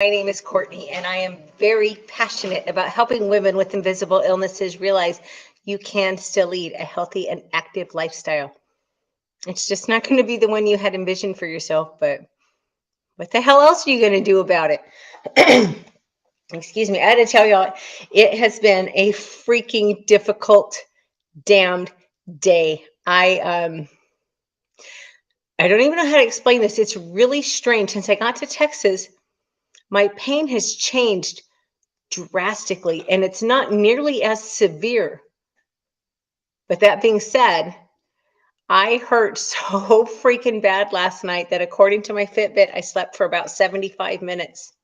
My name is Courtney, and I am very passionate about helping women with invisible illnesses realize you can still lead a healthy and active lifestyle. It's just not going to be the one you had envisioned for yourself, but what the hell else are you going to do about it? Excuse me. I had to tell y'all, it has been a freaking difficult, damned day. I don't even know how to explain this. It's really strange. Since I got to Texas, my pain has changed drastically, and it's not nearly as severe. But that being said, I hurt so freaking bad last night that according to my Fitbit, I slept for about 75 minutes.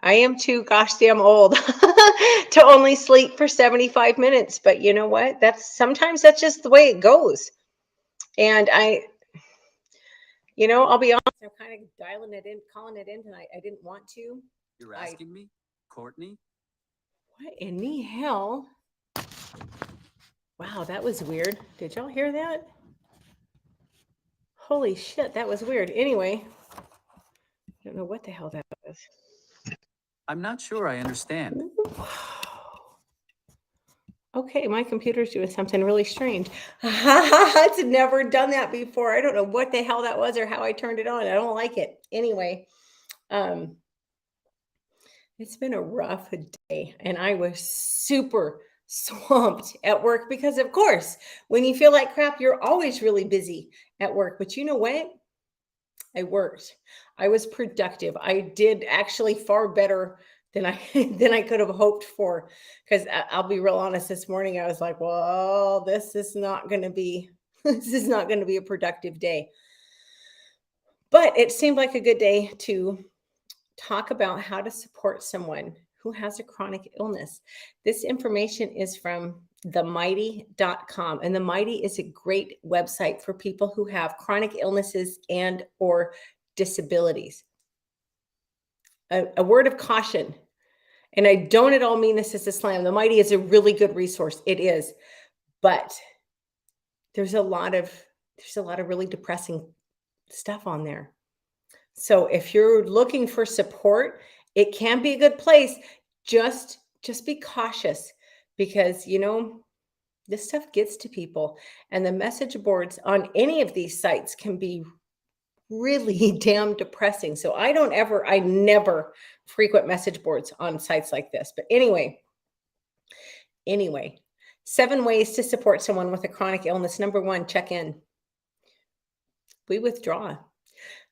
I am too gosh damn old to only sleep for 75 minutes. But you know what? Sometimes that's just the way it goes. And I'll be honest, I'm kind of dialing it in, calling it in tonight. I didn't want to. You're I asking me, Courtney? What in the hell? Wow, that was weird. Did y'all hear that? Holy shit, that was weird. Anyway, I don't know what the hell that was. I'm not sure I understand. Okay, my computer's doing something really strange. It's never done that before. I don't know what the hell that was or how I turned it on. I don't like it. Anyway, um, it's been a rough day, and I was super swamped at work because, of course, when you feel like crap, you're always really busy at work. But you know what? I worked. I was productive. I did actually far better than I than I could have hoped for. Because I'll be real honest, this morning I was like, "Well, this is not going to be this is not going to be a productive day." But it seemed like a good day to talk about how to support someone who has a chronic illness. This information is from themighty.com, and the Mighty is a great website for people who have chronic illnesses and or disabilities. A word of caution, and I don't at all mean this as a slam. The Mighty is a really good resource. It is, but there's a lot of really depressing stuff on there. So if you're looking for support, it can be a good place. Just be cautious because this stuff gets to people, and the message boards on any of these sites can be really damn depressing. So I never frequent message boards on sites like this. But anyway, 7 ways to support someone with a chronic illness. Number 1, check in. We withdraw.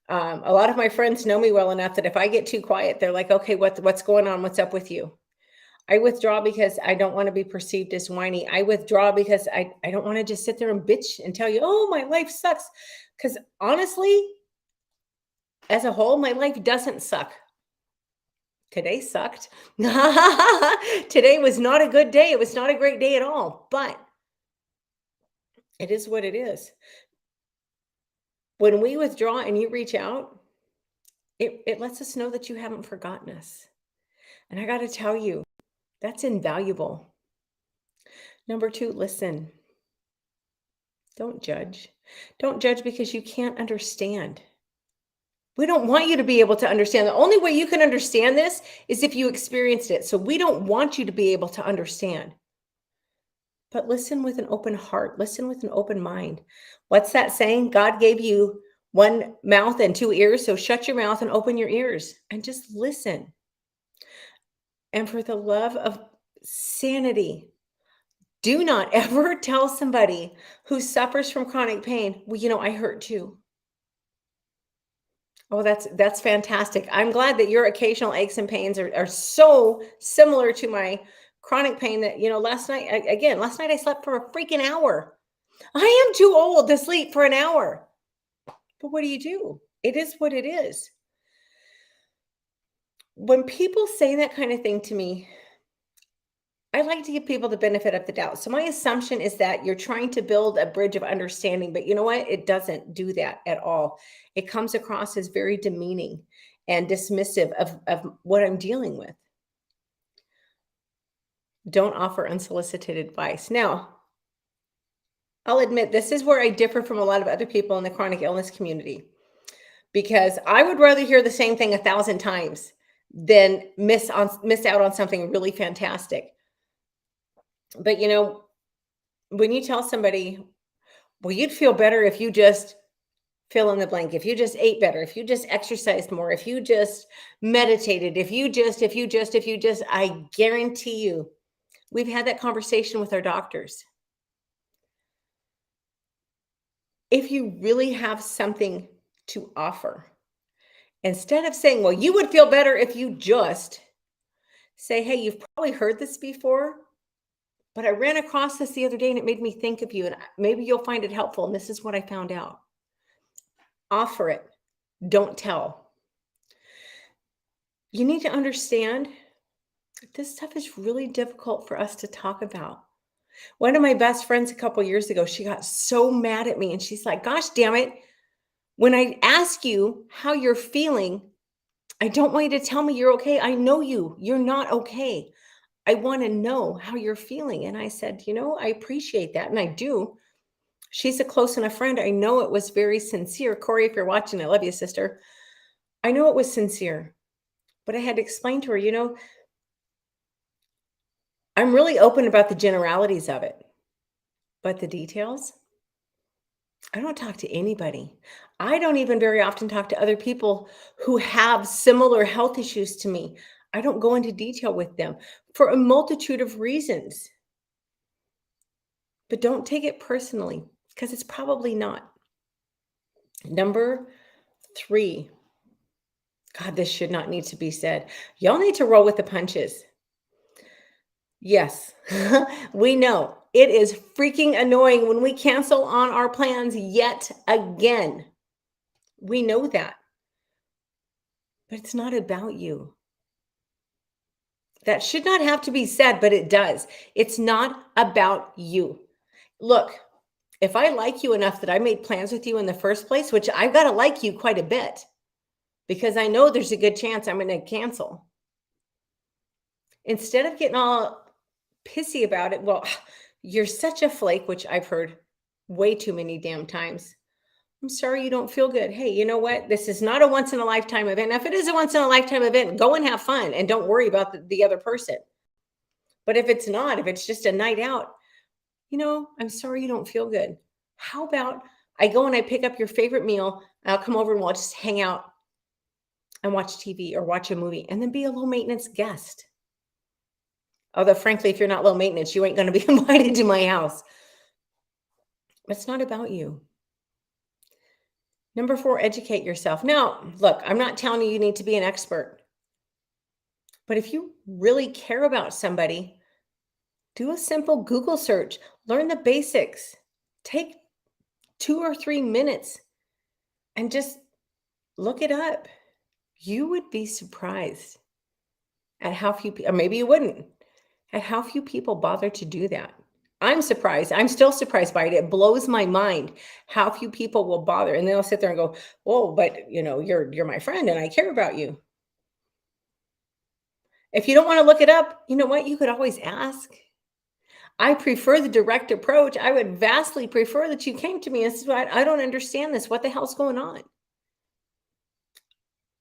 A lot of my friends know me well enough that if I get too quiet, they're like, okay, what's going on? What's up with you? I withdraw because I don't want to be perceived as whiny. I withdraw because I don't want to just sit there and bitch and tell you, oh, my life sucks. Because honestly, as a whole, my life doesn't suck. Today sucked. Today was not a good day. It was not a great day at all, but it is what it is. When we withdraw and you reach out, it lets us know that you haven't forgotten us. And I got to tell you, that's invaluable. Number 2, listen. Don't judge. Don't judge because you can't understand. We don't want you to be able to understand. The only way you can understand this is if you experienced it. So we don't want you to be able to understand. But listen with an open heart. Listen with an open mind. What's that saying? God gave you 1 mouth and 2 ears. So shut your mouth and open your ears and just listen. And for the love of sanity, do not ever tell somebody who suffers from chronic pain, well, I hurt too. Oh, that's fantastic. I'm glad that your occasional aches and pains are so similar to my chronic pain that, last night I slept for a freaking hour. I am too old to sleep for an hour. But what do you do? It is what it is. When people say that kind of thing to me, I like to give people the benefit of the doubt. So my assumption is that you're trying to build a bridge of understanding, but you know what? It doesn't do that at all. It comes across as very demeaning and dismissive of what I'm dealing with. Don't offer unsolicited advice. Now, I'll admit this is where I differ from a lot of other people in the chronic illness community. because I would rather hear the same thing 1,000 times than miss out on something really fantastic. But when you tell somebody, well, you'd feel better if you just fill in the blank, if you just ate better, if you just exercised more, if you just meditated, if you just, I guarantee you, we've had that conversation with our doctors. If you really have something to offer, instead of saying, well, you would feel better if you just say, hey, you've probably heard this before, but I ran across this the other day and it made me think of you, and maybe you'll find it helpful. And this is what I found out. Offer it. Don't tell. You need to understand this stuff is really difficult for us to talk about. One of my best friends a couple years ago, she got so mad at me and she's like, gosh, damn it. When I ask you how you're feeling, I don't want you to tell me you're okay. I know you're not okay. I want to know how you're feeling. And I said, I appreciate that. And I do. She's a close enough friend. I know it was very sincere. Corey, if you're watching, I love you, sister. I know it was sincere, but I had to explain to her, I'm really open about the generalities of it, but the details, I don't talk to anybody. I don't even very often talk to other people who have similar health issues to me. I don't go into detail with them for a multitude of reasons. But don't take it personally, because it's probably not. Number 3. God, this should not need to be said. Y'all need to roll with the punches. Yes, we know it is freaking annoying when we cancel on our plans yet again. We know that. But it's not about you. That should not have to be said, but it does. It's not about you. Look, if I like you enough that I made plans with you in the first place, which I've got to like you quite a bit, because I know there's a good chance I'm going to cancel. Instead of getting all pissy about it, well, you're such a flake, which I've heard way too many damn times. I'm sorry you don't feel good. Hey, you know what? This is not a once in a lifetime event. Now, if it is a once in a lifetime event, go and have fun and don't worry about the other person. But if it's not, if it's just a night out, I'm sorry you don't feel good. How about I go and I pick up your favorite meal, and I'll come over and we'll just hang out and watch TV or watch a movie, and then be a low maintenance guest. Although, frankly, if you're not low maintenance, you ain't going to be invited to my house. It's not about you. Number 4, educate yourself. Now, look, I'm not telling you need to be an expert. But if you really care about somebody, do a simple Google search. Learn the basics. Take 2 or 3 minutes and just look it up. You would be surprised at how few people, or maybe you wouldn't, at how few people bother to do that. I'm surprised. I'm still surprised by it. It blows my mind how few people will bother. And they'll sit there and go, "Whoa, but you're my friend and I care about you." If you don't want to look it up, you know what? You could always ask. I prefer the direct approach. I would vastly prefer that you came to me and said, I don't understand this. What the hell's going on?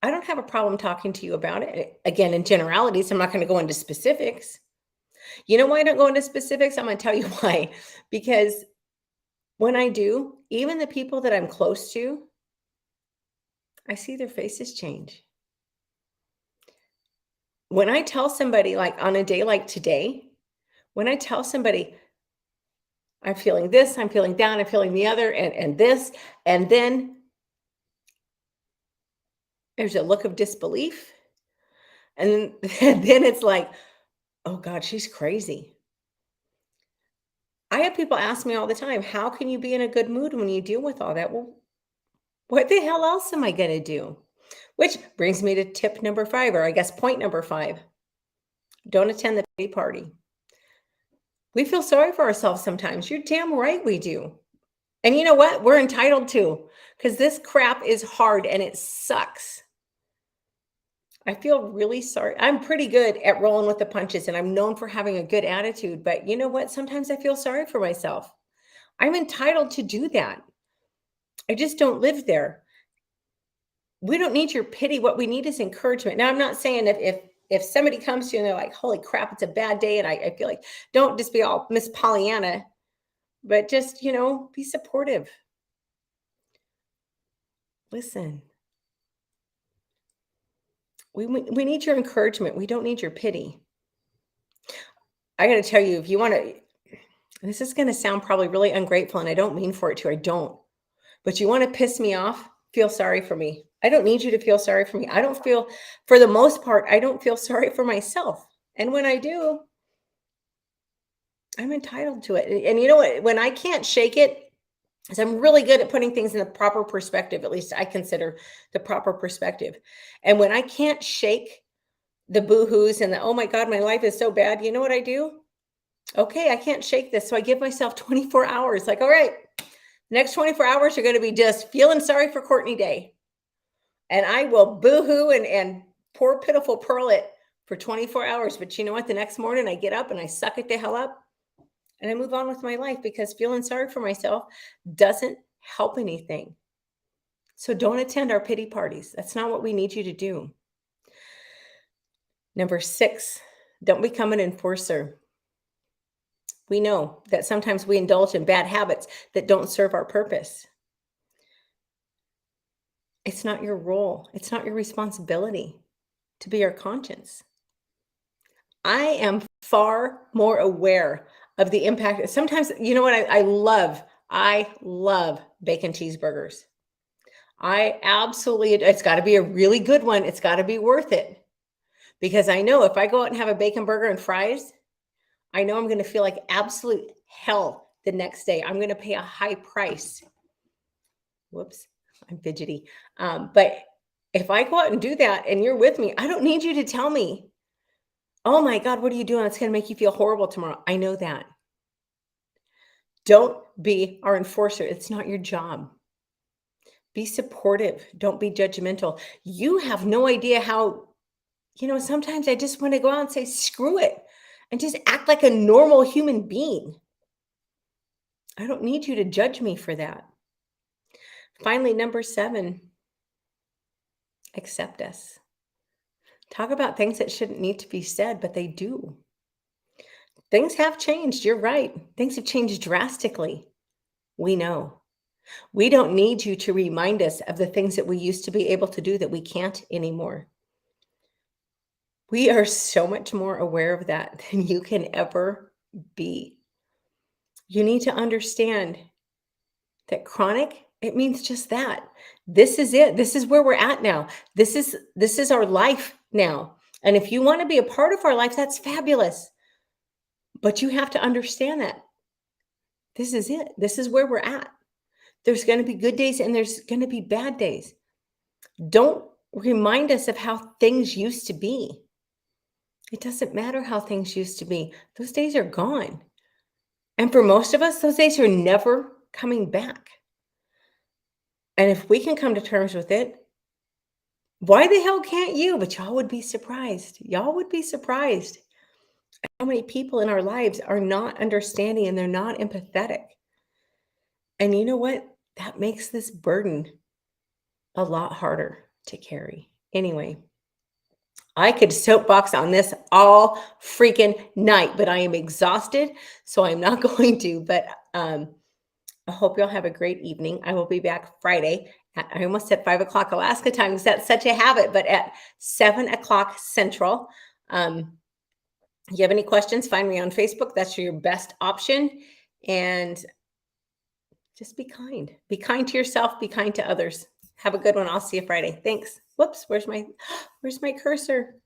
I don't have a problem talking to you about it. Again, in generalities, I'm not going to go into specifics. You know why I don't go into specifics? I'm going to tell you why. Because when I do, even the people that I'm close to, I see their faces change. When I tell somebody, like on a day like today, when I tell somebody, I'm feeling this, I'm feeling that, I'm feeling the other, and this, and then there's a look of disbelief. And then it's like, oh God, she's crazy. I have people ask me all the time, how can you be in a good mood when you deal with all that? Well, what the hell else am I going to do? Which brings me to tip number 5, or I guess point number 5. Don't attend the pity party. We feel sorry for ourselves sometimes. You're damn right we do. And you know what? We're entitled to, because this crap is hard and it sucks. I feel really sorry. I'm pretty good at rolling with the punches, and I'm known for having a good attitude. But you know what? Sometimes I feel sorry for myself. I'm entitled to do that. I just don't live there. We don't need your pity. What we need is encouragement. Now, I'm not saying if somebody comes to you and they're like, holy crap, it's a bad day. And I feel like, don't just be all Miss Pollyanna, but just, be supportive. Listen, we need your encouragement. We don't need your pity. I got to tell you, if you want to, this is going to sound probably really ungrateful, and I don't mean for it to. I don't. But you want to piss me off? Feel sorry for me. I don't need you to feel sorry for me. I don't feel, for the most part, I don't feel sorry for myself. And when I do, I'm entitled to it. And you know what? When I can't shake it, because I'm really good at putting things in the proper perspective, at least I consider the proper perspective. And when I can't shake the boo-hoos and the, oh my God, my life is so bad, you know what I do? Okay, I can't shake this. So I give myself 24 hours. Like, all right, the next 24 hours are going to be just feeling sorry for Courtney Day. And I will boo-hoo and poor pitiful pearl it for 24 hours. But you know what? The next morning I get up and I suck it the hell up and I move on with my life, because feeling sorry for myself doesn't help anything. So don't attend our pity parties. That's not what we need you to do. Number 6, don't become an enforcer. We know that sometimes we indulge in bad habits that don't serve our purpose. It's not your role. It's not your responsibility to be our conscience. I am far more aware of the impact. Sometimes, you know what? I love bacon cheeseburgers. I absolutely, it's got to be a really good one. It's got to be worth it, because I know if I go out and have a bacon burger and fries, I know I'm going to feel like absolute hell the next day. I'm going to pay a high price. Whoops, I'm fidgety. But if I go out and do that and you're with me, I don't need you to tell me, oh my God, what are you doing? It's going to make you feel horrible tomorrow. I know that. Don't be our enforcer. It's not your job. Be supportive. Don't be judgmental. You have no idea how, sometimes I just want to go out and say, screw it, and just act like a normal human being. I don't need you to judge me for that. Finally, number 7, accept us. Talk about things that shouldn't need to be said, but they do. Things have changed. You're right. Things have changed drastically. We know. We don't need you to remind us of the things that we used to be able to do that we can't anymore. We are so much more aware of that than you can ever be. You need to understand that chronic, it means just that. This is it. This is where we're at now. This is our life now. And if you want to be a part of our life, that's fabulous. But you have to understand that this is it. This is where we're at. There's going to be good days and there's going to be bad days. Don't remind us of how things used to be. It doesn't matter how things used to be. Those days are gone. And for most of us, those days are never coming back. And if we can come to terms with it, why the hell can't you? But y'all would be surprised. Y'all would be surprised how many people in our lives are not understanding and they're not empathetic. And you know what? That makes this burden a lot harder to carry. Anyway, I could soapbox on this all freaking night, but I am exhausted, so I'm not going to. But I hope y'all have a great evening. I will be back Friday. I almost said 5 o'clock Alaska time because that's such a habit, but at 7 o'clock Central. You have any questions, find me on Facebook. That's your best option. And just be kind. Be kind to yourself. Be kind to others. Have a good one. I'll see you Friday. Thanks. Whoops. Where's my cursor?